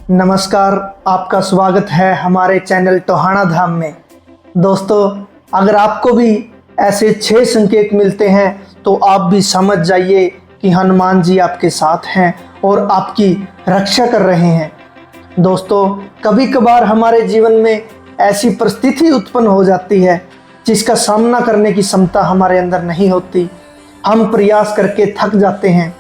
नमस्कार, आपका स्वागत है हमारे चैनल टोहाना धाम में। दोस्तों, अगर आपको भी ऐसे 6 संकेत मिलते हैं तो आप भी समझ जाइए कि हनुमान जी आपके साथ हैं और आपकी रक्षा कर रहे हैं। दोस्तों, कभी कभार हमारे जीवन में ऐसी परिस्थिति उत्पन्न हो जाती है जिसका सामना करने की क्षमता हमारे अंदर नहीं होती। हम प्रयास करके थक जाते हैं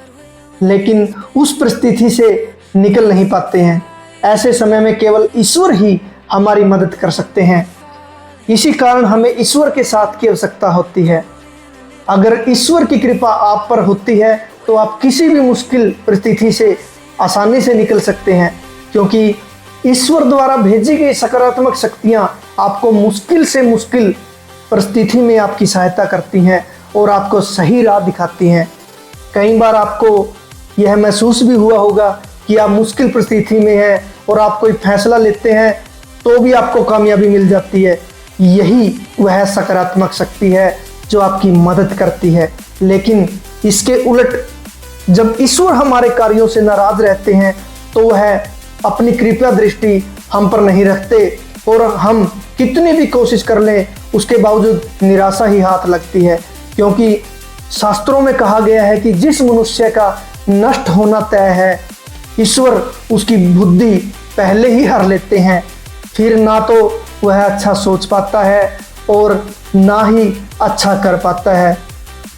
लेकिन उस परिस्थिति से निकल नहीं पाते हैं। ऐसे समय में केवल ईश्वर ही हमारी मदद कर सकते हैं। इसी कारण हमें ईश्वर के साथ की आवश्यकता होती है। अगर ईश्वर की कृपा आप पर होती है तो आप किसी भी मुश्किल परिस्थिति से आसानी से निकल सकते हैं, क्योंकि ईश्वर द्वारा भेजी गई सकारात्मक शक्तियाँ आपको मुश्किल से मुश्किल परिस्थिति में आपकी सहायता करती हैं और आपको सही राह दिखाती हैं। कई बार आपको यह महसूस भी हुआ होगा कि आप मुश्किल परिस्थिति में हैं और आप कोई फैसला लेते हैं तो भी आपको कामयाबी मिल जाती है। यही वह सकारात्मक शक्ति है जो आपकी मदद करती है। लेकिन इसके उलट जब ईश्वर हमारे कार्यों से नाराज रहते हैं तो वह अपनी कृपा दृष्टि हम पर नहीं रखते और हम कितनी भी कोशिश कर लें उसके बावजूद निराशा ही हाथ लगती है। क्योंकि शास्त्रों में कहा गया है कि जिस मनुष्य का नष्ट होना तय है, ईश्वर उसकी बुद्धि पहले ही हर लेते हैं। फिर ना तो वह अच्छा सोच पाता है और ना ही अच्छा कर पाता है,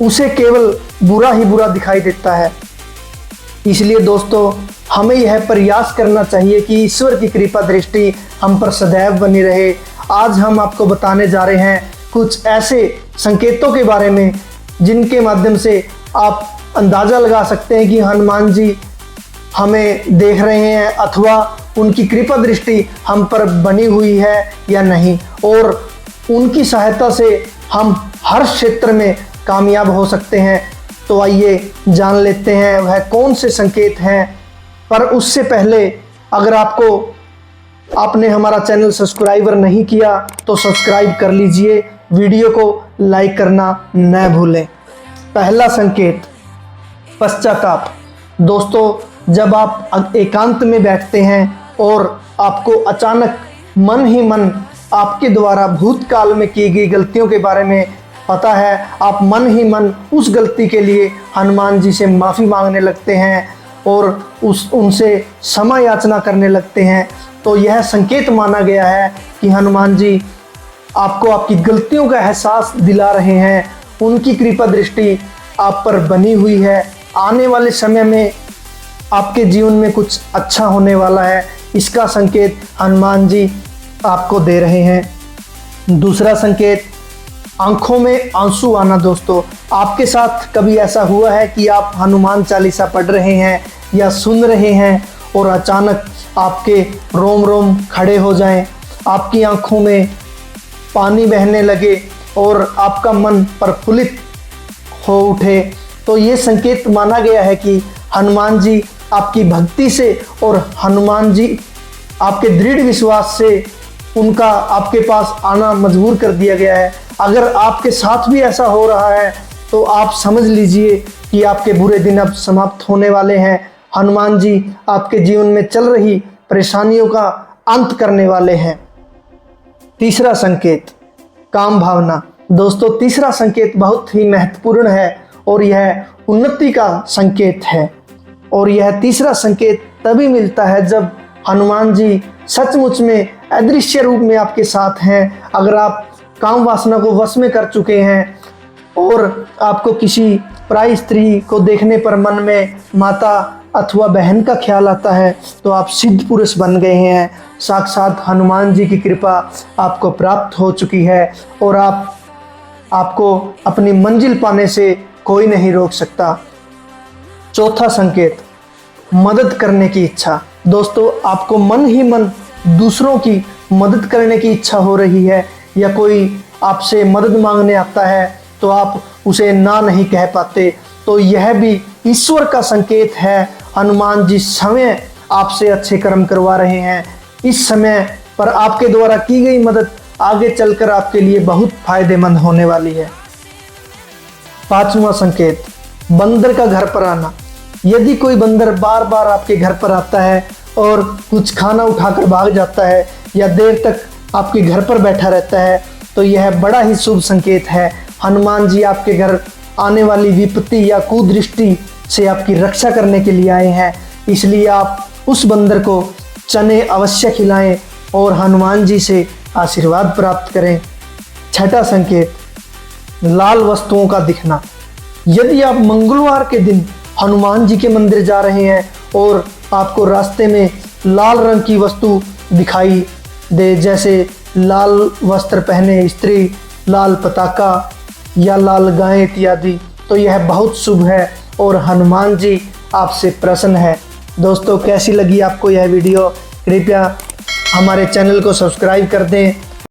उसे केवल बुरा ही बुरा दिखाई देता है। इसलिए दोस्तों, हमें यह प्रयास करना चाहिए कि ईश्वर की कृपा दृष्टि हम पर सदैव बनी रहे। आज हम आपको बताने जा रहे हैं कुछ ऐसे संकेतों के बारे में जिनके माध्यम से आप अंदाज़ा लगा सकते हैं कि हनुमान जी हमें देख रहे हैं अथवा उनकी कृपा दृष्टि हम पर बनी हुई है या नहीं, और उनकी सहायता से हम हर क्षेत्र में कामयाब हो सकते हैं। तो आइए जान लेते हैं वह कौन से संकेत हैं। पर उससे पहले अगर आपने हमारा चैनल सब्सक्राइबर नहीं किया तो सब्सक्राइब कर लीजिए, वीडियो को लाइक करना न भूलें। पहला संकेत, पश्चाताप। दोस्तों, जब आप एकांत में बैठते हैं और आपको अचानक मन ही मन आपके द्वारा भूतकाल में की गई गलतियों के बारे में पता है, आप मन ही मन उस गलती के लिए हनुमान जी से माफ़ी मांगने लगते हैं और उनसे क्षमा याचना करने लगते हैं, तो यह संकेत माना गया है कि हनुमान जी आपको आपकी गलतियों का एहसास दिला रहे हैं। उनकी कृपा दृष्टि आप पर बनी हुई है। आने वाले समय में आपके जीवन में कुछ अच्छा होने वाला है, इसका संकेत हनुमान जी आपको दे रहे हैं। दूसरा संकेत, आंखों में आंसू आना। दोस्तों, आपके साथ कभी ऐसा हुआ है कि आप हनुमान चालीसा पढ़ रहे हैं या सुन रहे हैं और अचानक आपके रोम रोम खड़े हो जाएं, आपकी आंखों में पानी बहने लगे और आपका मन प्रफुल्लित हो उठे? तो ये संकेत माना गया है कि हनुमान जी आपकी भक्ति से और हनुमान जी आपके दृढ़ विश्वास से उनका आपके पास आना मजबूर कर दिया गया है। अगर आपके साथ भी ऐसा हो रहा है तो आप समझ लीजिए कि आपके बुरे दिन अब समाप्त होने वाले हैं। हनुमान जी आपके जीवन में चल रही परेशानियों का अंत करने वाले हैं। तीसरा संकेत, काम भावना। दोस्तों, तीसरा संकेत बहुत ही महत्वपूर्ण है और यह उन्नति का संकेत है। और यह तीसरा संकेत तभी मिलता है जब हनुमान जी सचमुच में अदृश्य रूप में आपके साथ हैं। अगर आप काम वासना को वश में कर चुके हैं और आपको किसी पराई स्त्री को देखने पर मन में माता अथवा बहन का ख्याल आता है तो आप सिद्ध पुरुष बन गए हैं। साक्षात हनुमान जी की कृपा आपको प्राप्त हो चुकी है और आपको अपनी मंजिल पाने से कोई नहीं रोक सकता। चौथा संकेत, मदद करने की इच्छा। दोस्तों, आपको मन ही मन दूसरों की मदद करने की इच्छा हो रही है या कोई आपसे मदद मांगने आता है तो आप उसे ना नहीं कह पाते, तो यह भी ईश्वर का संकेत है। हनुमान जी समय आपसे अच्छे कर्म करवा रहे हैं। इस समय पर आपके द्वारा की गई मदद आगे चलकर आपके लिए बहुत फायदेमंद होने वाली है। पांचवा संकेत, बंदर का घर पर आना। यदि कोई बंदर बार बार आपके घर पर आता है और कुछ खाना उठाकर भाग जाता है या देर तक आपके घर पर बैठा रहता है तो यह बड़ा ही शुभ संकेत है। हनुमान जी आपके घर आने वाली विपत्ति या कुदृष्टि से आपकी रक्षा करने के लिए आए हैं। इसलिए आप उस बंदर को चने अवश्य खिलाएं और हनुमान जी से आशीर्वाद प्राप्त करें। छठा संकेत, लाल वस्तुओं का दिखना। यदि आप मंगलवार के दिन हनुमान जी के मंदिर जा रहे हैं और आपको रास्ते में लाल रंग की वस्तु दिखाई दे, जैसे लाल वस्त्र पहने स्त्री, लाल पताका या लाल गाय इत्यादि, तो यह बहुत शुभ है और हनुमान जी आपसे प्रसन्न है। दोस्तों, कैसी लगी आपको यह वीडियो? कृपया हमारे चैनल को सब्सक्राइब कर दें